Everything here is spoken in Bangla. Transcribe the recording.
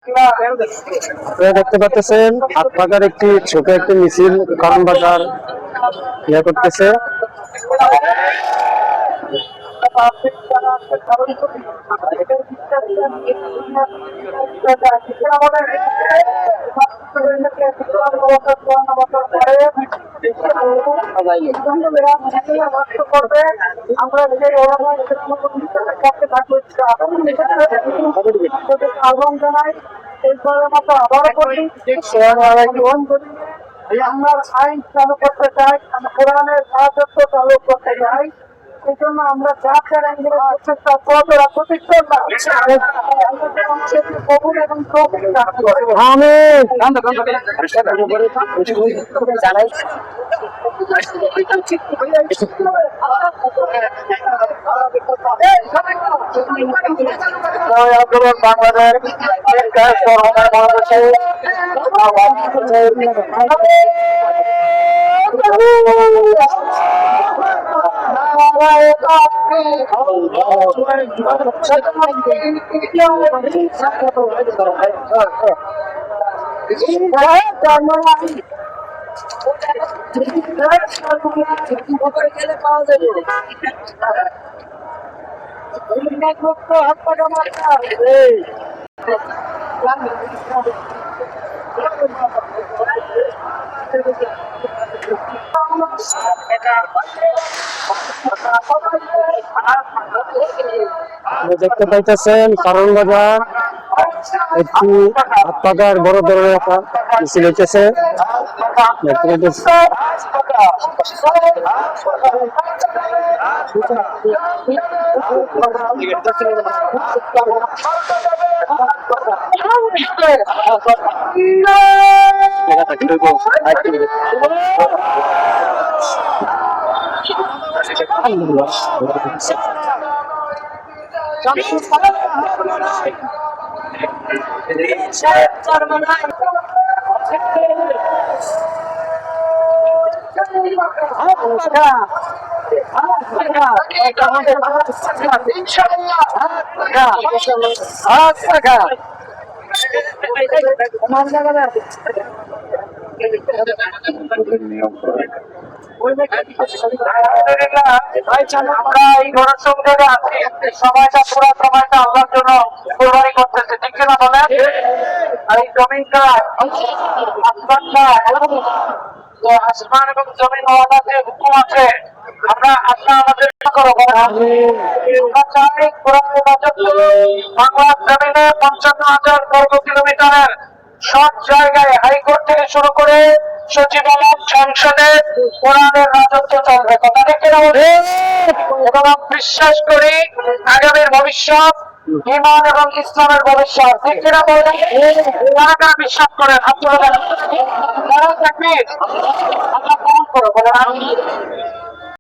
আপনারা দেখতে পাচ্ছেন হাত পাকার একটি ছোট একটি মিছিল কারণ বাজার ইয়ে করতেছে। আহ্বান জানাই এরপরের মতো আবারও করি আমরা আইন চালু করতে চাই, কোরআনের রাজত্ব চালু করতে চাই। এই জন্য আমরা জাতীয় আইনগুলো প্রচেষ্টা কতটা প্রতিষ্ঠা কবুল এবং আন্দোলন বাংলাদেশ পাওয়া যাবে দেখতে পাইতেছেন কারণ বাজার একটি হাত পাকার বড় ধরনের একটা মিছিল হইতেছে। দেখতে পাইতেছেন আমরা এই গণসংযোগে আছি, সময়টা পুরো সময়টা আল্লাহর জন্য কোরবানি করতেছে, ঠিক কিনা বলেন? আর এই জমিনটা আসমান এবং জমিন হওয়ার যে হুকুম আছে, আমরা আল্লাহ আমাদের করো বাংলার জমিনে 55,000 বর্গ কিলোমিটারের সব জায়গায় হাইকোর্ট থেকে শুরু করে সচিবালয় সংসদে কোরআনের রাজত্ব চলবে। কথা দেখে এবং বিশ্বাস করি আগামীর ভবিষ্যৎ ইমান এবং ইসলামের ভবিষ্যৎ, ঠিক কিনা বলেন? কারা বিশ্বাস করেন? আপনারা থাকবেন, আমরা গ্রহণ করো বলেন।